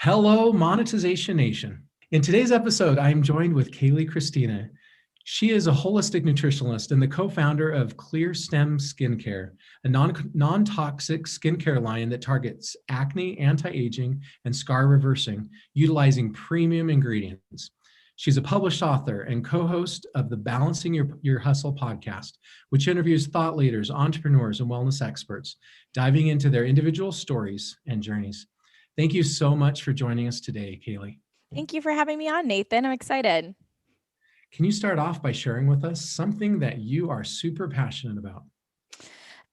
Hello, Monetization Nation. In today's episode, I am joined with Kayleigh Christina. She is a holistic nutritionist and the co-founder of Clear Stem Skincare, a non-toxic skincare line that targets acne, anti-aging, and scar reversing, utilizing premium ingredients. She's a published author and co-host of the Balancing Your Hustle podcast, which interviews thought leaders, entrepreneurs, and wellness experts, diving into their individual stories and journeys. Thank you so much for joining us today, Kayleigh. Thank you for having me on, Nathan. I'm excited. Can you start off by sharing with us something that you are super passionate about?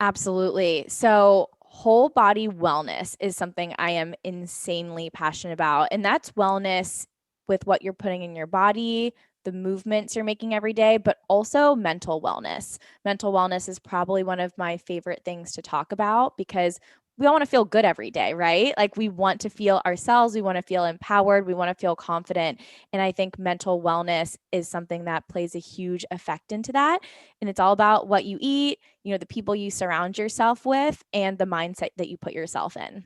Absolutely. So, whole body wellness is something I am insanely passionate about. And that's wellness with what you're putting in your body, the movements you're making every day, but also mental wellness. Mental wellness is probably one of my favorite things to talk about because we all want to feel good every day, right? Like we want to feel ourselves, we want to feel empowered, we want to feel confident. And I think mental wellness is something that plays a huge effect into that. And it's all about what you eat, the people you surround yourself with, and the mindset that you put yourself in.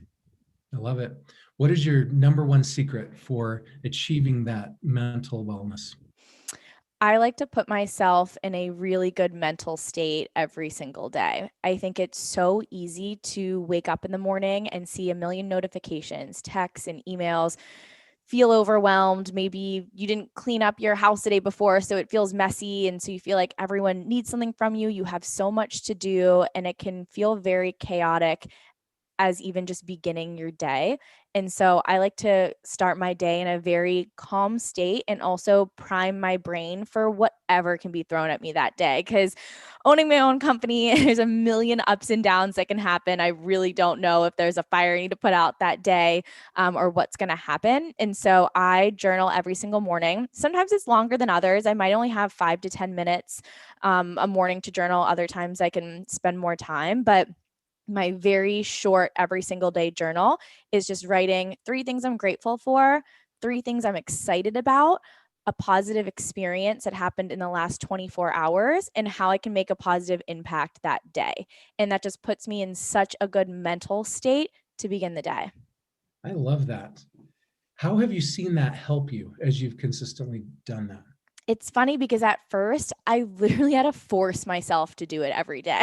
I love it. What is your number one secret for achieving that mental wellness? I like to put myself in a really good mental state every single day. I think it's so easy to wake up in the morning and see a million notifications, texts, and emails, feel overwhelmed. Maybe you didn't clean up your house the day before, so it feels messy. And so you feel like everyone needs something from you. You have so much to do, and it can feel very chaotic as even just beginning your day. And so I like to start my day in a very calm state and also prime my brain for whatever can be thrown at me that day. Because owning my own company, there's a million ups and downs that can happen. I really don't know if there's a fire I need to put out that day or what's going to happen. And so I journal every single morning. Sometimes it's longer than others. I might only have 5 to 10 minutes a morning to journal. Other times I can spend more time, but my very short every single day journal is just writing 3 things I'm grateful for, 3 things I'm excited about, a positive experience that happened in the last 24 hours, and how I can make a positive impact that day. And that just puts me in such a good mental state to begin the day. I love that. How have you seen that help you as you've consistently done that? It's funny because at first I literally had to force myself to do it every day.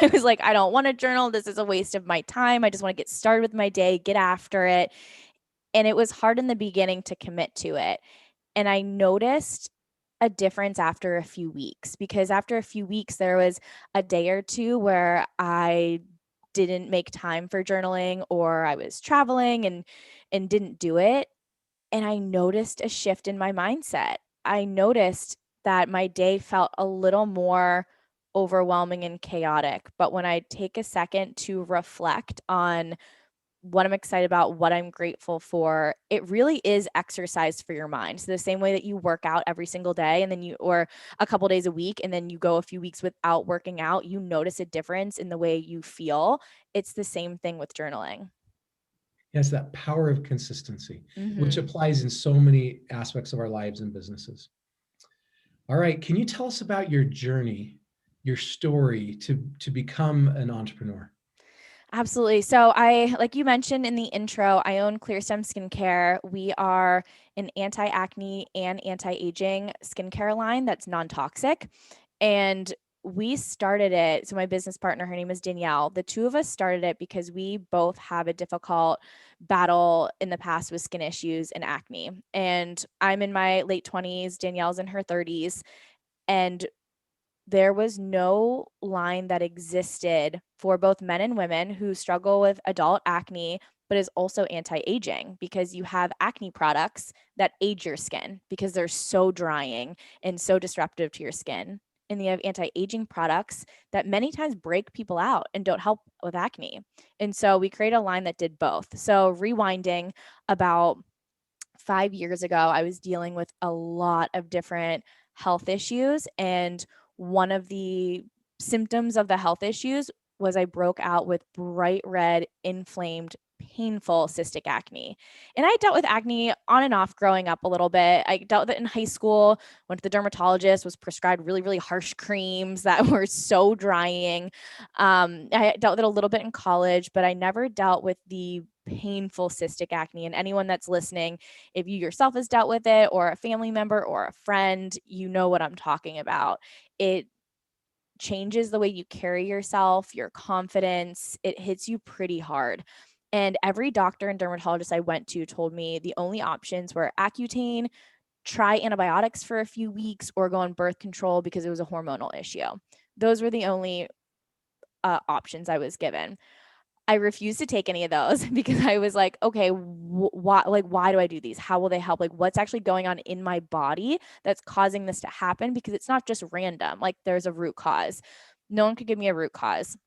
I was like, I don't want to journal. This is a waste of my time. I just want to get started with my day, get after it. And it was hard in the beginning to commit to it. And I noticed a difference after a few weeks, because after a few weeks, there was a day or two where I didn't make time for journaling, or I was traveling and didn't do it. And I noticed a shift in my mindset. I noticed that my day felt a little more overwhelming and chaotic. But when I take a second to reflect on what I'm excited about, what I'm grateful for, it really is exercise for your mind. So the same way that you work out every single day and then or a couple days a week, and then you go a few weeks without working out, you notice a difference in the way you feel. It's the same thing with journaling. Yes, that power of consistency, which Mm-hmm. applies in so many aspects of our lives and businesses. All right, can you tell us about your journey, your story to become an entrepreneur? Absolutely. So like you mentioned in the intro, I own Clear Stem Skincare. We are an anti-acne and anti-aging skincare line that's non-toxic. And we started it. So my business partner, her name is Danielle. The two of us started it because we both have a difficult battle in the past with skin issues and acne. And I'm in my late 20s, Danielle's in her 30s. And there was no line that existed for both men and women who struggle with adult acne, but is also anti-aging, because you have acne products that age your skin because they're so drying and so disruptive to your skin. And you have anti-aging products that many times break people out and don't help with acne. And so we created a line that did both. So rewinding about 5 years ago, I was dealing with a lot of different health issues. And one of the symptoms of the health issues was I broke out with bright red, inflamed, painful cystic acne. And I dealt with acne on and off growing up a little bit. I dealt with it in high school, went to the dermatologist, was prescribed really, really harsh creams that were so drying. I dealt with it a little bit in college, but I never dealt with the painful cystic acne. And anyone that's listening, if you yourself has dealt with it, or a family member or a friend, you know what I'm talking about. It changes the way you carry yourself, your confidence. It hits you pretty hard. And every doctor and dermatologist I went to told me the only options were Accutane, try antibiotics for a few weeks, or go on birth control because it was a hormonal issue. Those were the only options I was given. I refused to take any of those because I was like, okay, why do I do these? How will they help? Like, what's actually going on in my body that's causing this to happen? Because it's not just random. Like, there's a root cause. No one could give me a root cause.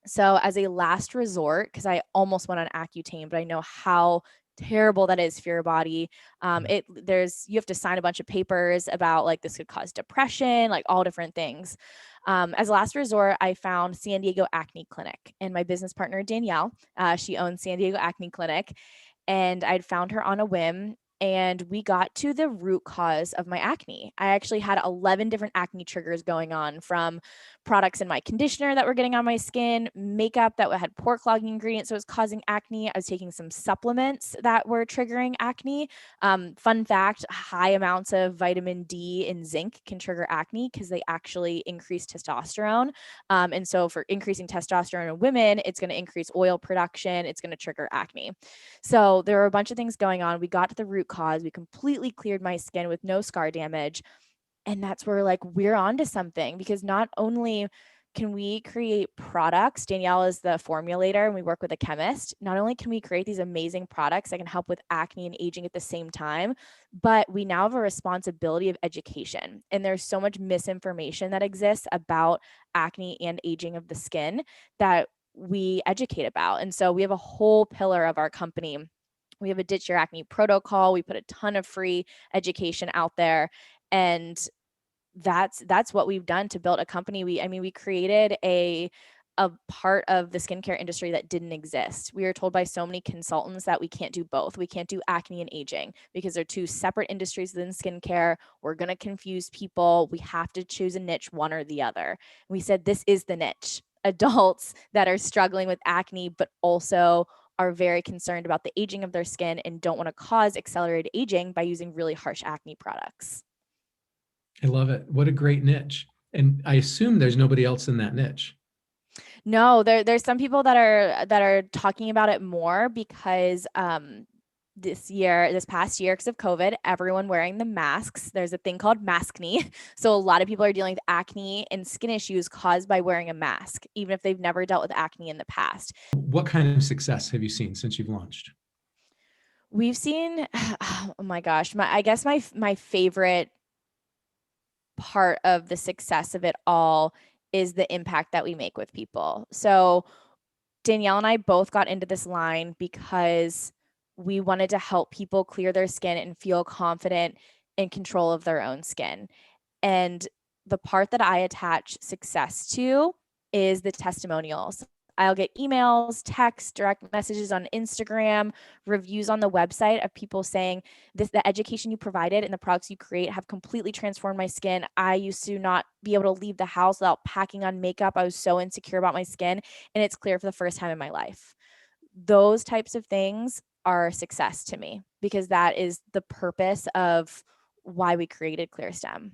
So as a last resort, because I almost went on Accutane, but I know how terrible that is for your body. You have to sign a bunch of papers about like this could cause depression, like all different things. As a last resort, I found San Diego Acne Clinic, and my business partner Danielle, she owns San Diego Acne Clinic, and I'd found her on a whim. And we got to the root cause of my acne. I actually had 11 different acne triggers going on, from products in my conditioner that were getting on my skin, makeup that had pore clogging ingredients that was causing acne. I was taking some supplements that were triggering acne. Fun fact, high amounts of vitamin D and zinc can trigger acne because they actually increase testosterone. And so for increasing testosterone in women, it's going to increase oil production. It's going to trigger acne. So there were a bunch of things going on. We got to the root cause. We completely cleared my skin with no scar damage. And that's where like we're onto something, because not only can we create products, Danielle is the formulator and we work with a chemist. Not only can we create these amazing products that can help with acne and aging at the same time, but we now have a responsibility of education. And there's so much misinformation that exists about acne and aging of the skin that we educate about. And so we have a whole pillar of our company. We have a Ditch Your Acne protocol. We put a ton of free education out there. And that's what we've done to build a company. We created a part of the skincare industry that didn't exist. We were told by so many consultants that we can't do both. We can't do acne and aging because they're two separate industries within skincare. We're going to confuse people. We have to choose a niche, one or the other. We said, this is the niche. Adults that are struggling with acne, but also are very concerned about the aging of their skin and don't want to cause accelerated aging by using really harsh acne products. I love it. What a great niche. And I assume there's nobody else in that niche. No, there's some people that are talking about it more because this past year, because of COVID, everyone wearing the masks. There's a thing called maskne. So a lot of people are dealing with acne and skin issues caused by wearing a mask, even if they've never dealt with acne in the past. What kind of success have you seen since you've launched? We've seen, oh my gosh, I guess my favorite part of the success of it all is the impact that we make with people. So Danielle and I both got into this line because we wanted to help people clear their skin and feel confident in control of their own skin. And the part that I attach success to is the testimonials. I'll get emails, texts, direct messages on Instagram, reviews on the website of people saying the education you provided and the products you create have completely transformed my skin. I used to not be able to leave the house without packing on makeup. I was so insecure about my skin, and it's clear for the first time in my life. Those types of things are success to me because that is the purpose of why we created ClearStem.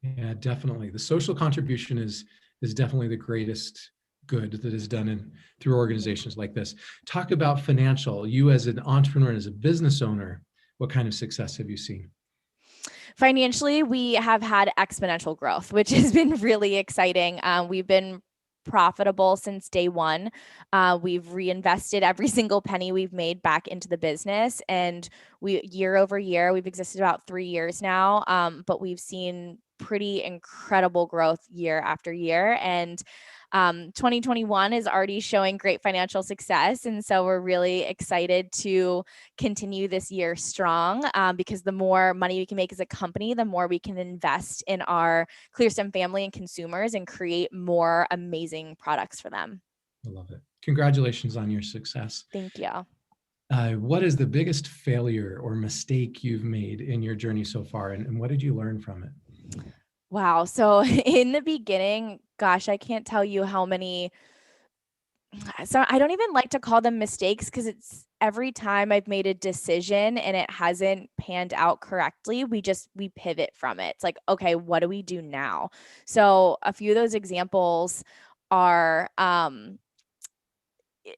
Yeah, definitely. The social contribution is definitely the greatest good that is done through organizations like this. Talk about financial. You as an entrepreneur, as a business owner, what kind of success have you seen? Financially, we have had exponential growth, which has been really exciting. We've been profitable since day one. We've reinvested every single penny we've made back into the business, and year over year, we've existed about 3 years now, but we've seen pretty incredible growth year after year. And 2021 is already showing great financial success. And so we're really excited to continue this year strong because the more money we can make as a company, the more we can invest in our ClearStem family and consumers and create more amazing products for them. I love it. Congratulations on your success. Thank you. What is the biggest failure or mistake you've made in your journey so far, and what did you learn from it? Wow. So in the beginning, gosh, I can't tell you how many. So I don't even like to call them mistakes because every time I've made a decision and it hasn't panned out correctly, we pivot from it. It's like, okay, what do we do now? So a few of those examples are, I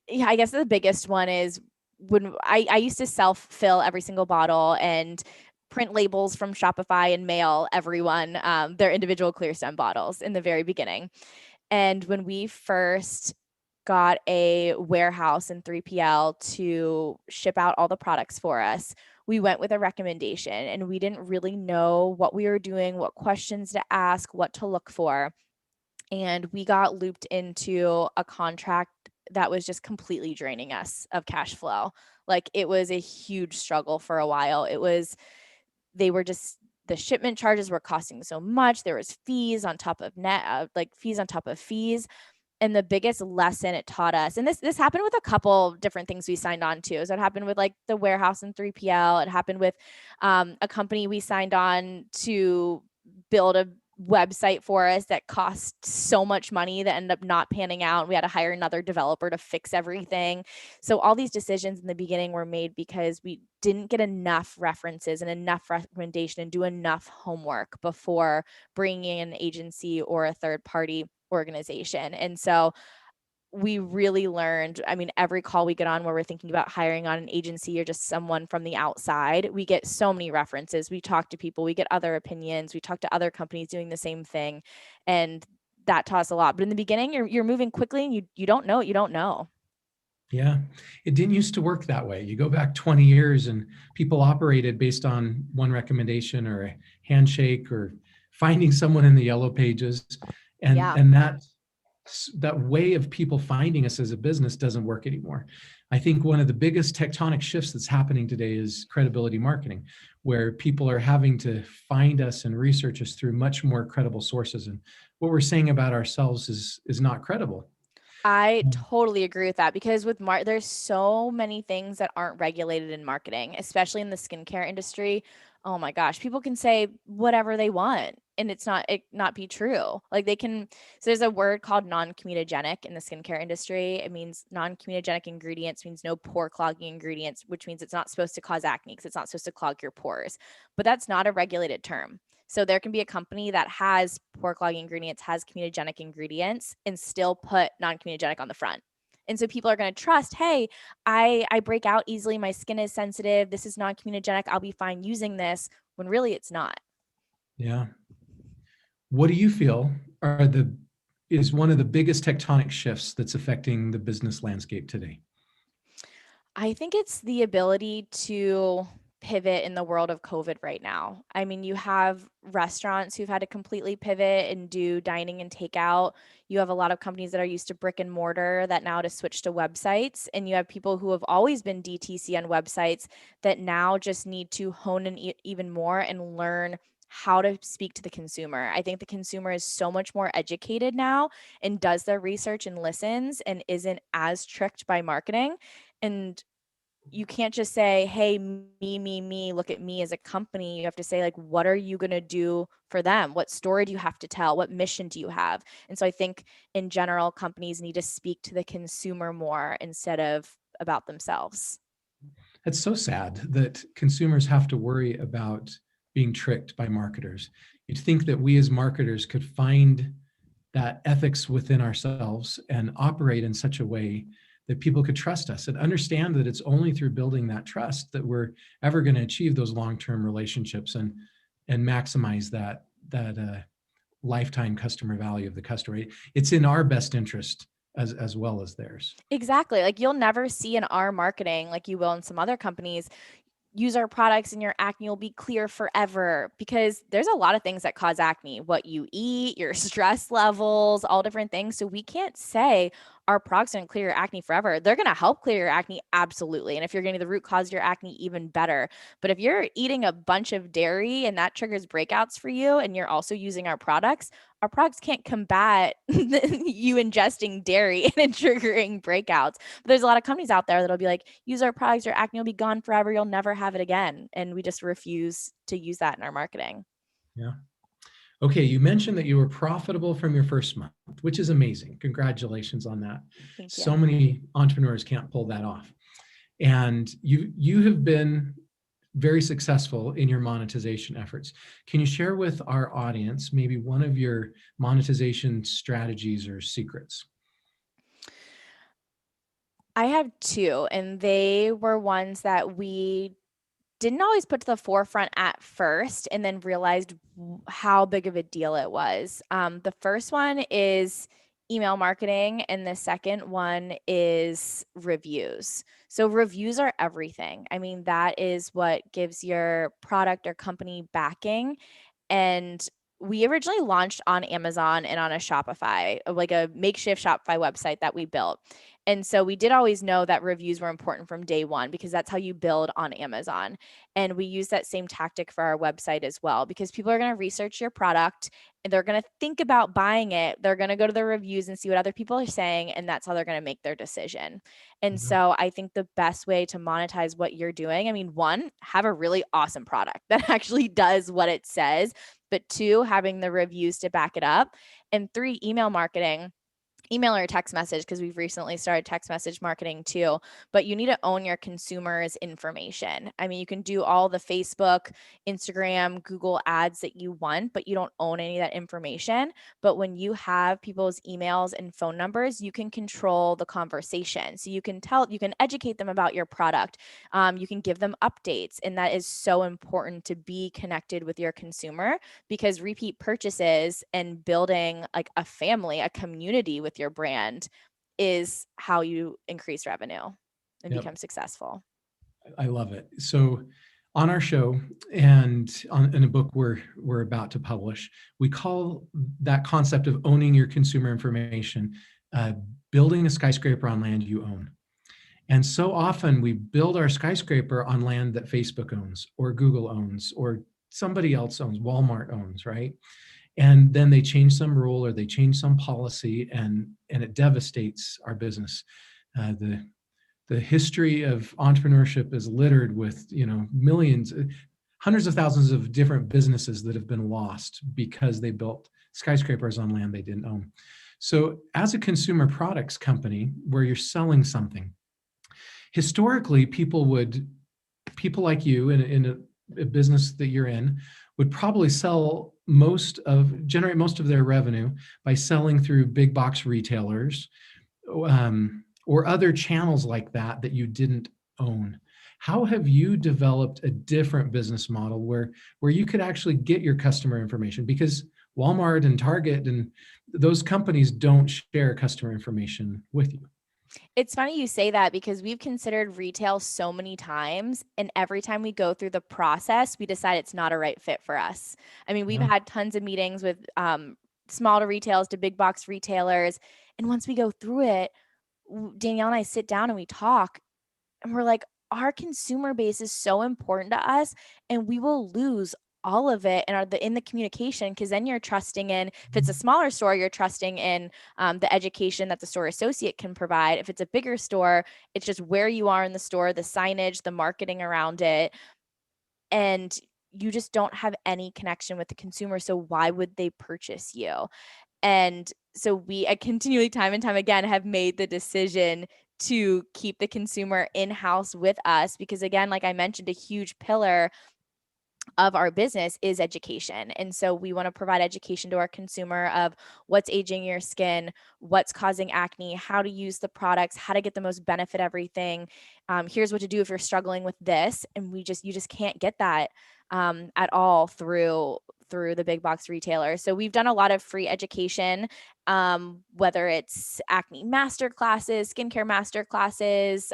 guess the biggest one is when I used to self-fill every single bottle and print labels from Shopify and mail everyone their individual clear stem bottles in the very beginning. And when we first got a warehouse in 3PL to ship out all the products for us, we went with a recommendation and we didn't really know what we were doing, what questions to ask, what to look for. And we got looped into a contract that was just completely draining us of cash flow. Like it was a huge struggle for a while. They were just, the shipment charges were costing so much. There was fees on top of fees on top of fees. And the biggest lesson it taught us, and this happened with a couple different things we signed on to. So it happened with like the warehouse in 3PL. It happened with a company we signed on to build a website for us that cost so much money that ended up not panning out. We had to hire another developer to fix everything. So all these decisions in the beginning were made because we didn't get enough references and enough recommendation and do enough homework before bringing in an agency or a third party organization. And so we really learned, I mean, every call we get on where we're thinking about hiring on an agency or just someone from the outside, we get so many references. We talk to people, we get other opinions, we talk to other companies doing the same thing. And that taught us a lot. But in the beginning, you're moving quickly and you don't know what you don't know. Yeah, it didn't used to work that way. You go back 20 years and people operated based on one recommendation or a handshake or finding someone in the yellow pages. And, Yeah. and that way of people finding us as a business doesn't work anymore. I think one of the biggest tectonic shifts that's happening today is credibility marketing, where people are having to find us and research us through much more credible sources. And what we're saying about ourselves is not credible. I totally agree with that because there's so many things that aren't regulated in marketing, especially in the skincare industry. Oh my gosh, people can say whatever they want and it not be true. Like so there's a word called non-comedogenic in the skincare industry. It means non-comedogenic ingredients means no pore clogging ingredients, which means it's not supposed to cause acne because it's not supposed to clog your pores. But that's not a regulated term. So there can be a company that has pore clogging ingredients, has comedogenic ingredients, and still put non-comedogenic on the front. And so people are going to trust, hey, I break out easily. My skin is sensitive. This is non-comedogenic. I'll be fine using this, when really it's not. Yeah. What do you feel is one of the biggest tectonic shifts that's affecting the business landscape today? I think it's the ability to pivot in the world of COVID right now. I mean, you have restaurants who've had to completely pivot and do dining and takeout. You have a lot of companies that are used to brick and mortar that now to switch to websites. And you have people who have always been DTC on websites that now just need to hone in even more and learn how to speak to the consumer. I think the consumer is so much more educated now and does their research and listens and isn't as tricked by marketing. And you can't just say, hey, me, look at me as a company. You have to say, like, what are you going to do for them? What story do you have to tell? What mission do you have? And so I think in general, companies need to speak to the consumer more instead of about themselves. It's so sad that consumers have to worry about being tricked by marketers. You'd think that we as marketers could find that ethics within ourselves and operate in such a way that people could trust us and understand that it's only through building that trust that we're ever going to achieve those long-term relationships and maximize that lifetime customer value of the customer. It's in our best interest as well as theirs. Exactly. Like you'll never see in our marketing, like you will in some other companies, use our products and your acne will be clear forever, because there's a lot of things that cause acne, what you eat, your stress levels, all different things. So we can't say our products are going to clear your acne forever. They're going to help clear your acne. Absolutely. And if you're getting the root cause of your acne, even better. But if you're eating a bunch of dairy and that triggers breakouts for you, and you're also using our products can't combat you ingesting dairy and triggering breakouts. But there's a lot of companies out there that'll be like, use our products, your acne will be gone forever. You'll never have it again. And we just refuse to use that in our marketing. Yeah. Okay, you mentioned that you were profitable from your first month, which is amazing. Congratulations on that. Thank So you. many entrepreneurs can't pull that off. And you have been very successful in your monetization efforts. Can you share with our audience maybe one of your monetization strategies or secrets? I have two, and they were ones that we didn't always put to the forefront at first and then realized how big of a deal it was. The first one is email marketing, and the second one is reviews. So, reviews are everything. I mean, that is what gives your product or company backing. And we originally launched on Amazon and on a Shopify, like a makeshift Shopify website that we built. And so we did always know that reviews were important from day one because that's how you build on Amazon. And we use that same tactic for our website as well because people are going to research your product and they're going to think about buying it. They're going to go to the reviews and see what other people are saying. And that's how they're going to make their decision. And Mhm. so I think the best way to monetize what you're doing, I mean, one, have a really awesome product that actually does what it says, but two, having the reviews to back it up, and three, email marketing. Email or text message, because we've recently started text message marketing too, but you need to own your consumers' information. I mean, you can do all the Facebook, Instagram, Google ads that you want, but you don't own any of that information. But when you have people's emails and phone numbers, you can control the conversation. So you can educate them about your product. You can give them updates. And that is so important to be connected with your consumer because repeat purchases and building like a family, a community with your brand is how you increase revenue and Yep. become successful. I love it. So on our show and in a book we're about to publish, we call that concept of owning your consumer information, uh, building a skyscraper on land you own. And so often we build our skyscraper on land that Facebook owns or Google owns or somebody else owns, Walmart owns, right? And then they change some rule or they change some policy and it devastates our business. The history of entrepreneurship is littered with millions, hundreds of thousands of different businesses that have been lost because they built skyscrapers on land they didn't own. So as a consumer products company where you're selling something, historically people like you in a business that you're in would probably generate most of their revenue by selling through big box retailers, or other channels like that you didn't own. How have you developed a different business model where you could actually get your customer information? Because Walmart and Target and those companies don't share customer information with you. It's funny you say that because we've considered retail so many times, and every time we go through the process, we decide it's not a right fit for us. I mean, we've Yeah. had tons of meetings with small to retails to big box retailers, and once we go through it, Danielle and I sit down and we talk, and we're like, our consumer base is so important to us, and we will lose all of it and are in the communication because then you're trusting in, if it's a smaller store, you're trusting in the education that the store associate can provide. If it's a bigger store, it's just where you are in the store, the signage, the marketing around it, and you just don't have any connection with the consumer. So why would they purchase you? And so we continually, time and time again, have made the decision to keep the consumer in-house with us because, again, like I mentioned, a huge pillar of our business is education. And so we want to provide education to our consumer of what's aging your skin, what's causing acne, how to use the products, how to get the most benefit everything. Here's what to do if you're struggling with this. And you just can't get that at all through the big box retailer. So we've done a lot of free education, whether it's acne master classes, skincare master classes,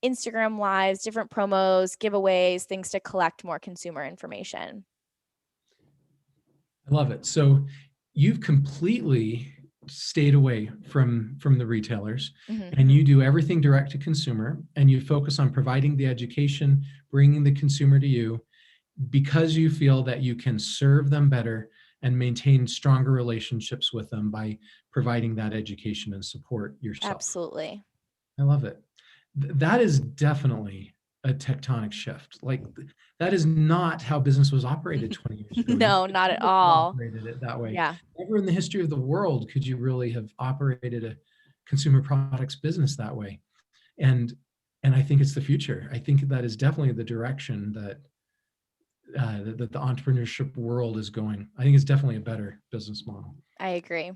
Instagram lives, different promos, giveaways, things to collect more consumer information. I love it. So you've completely stayed away from the retailers, Mm-hmm. and you do everything direct to consumer, and you focus on providing the education, bringing the consumer to you because you feel that you can serve them better and maintain stronger relationships with them by providing that education and support yourself. Absolutely. I love it. That is definitely a tectonic shift. Like that is not how business was operated 20 years ago. You No, could not at never have all. operated it that way. Yeah. Never in the history of the world could you really have operated a consumer products business that way. And And I think it's the future. I think that is definitely the direction that that the entrepreneurship world is going. I think it's definitely a better business model. I agree.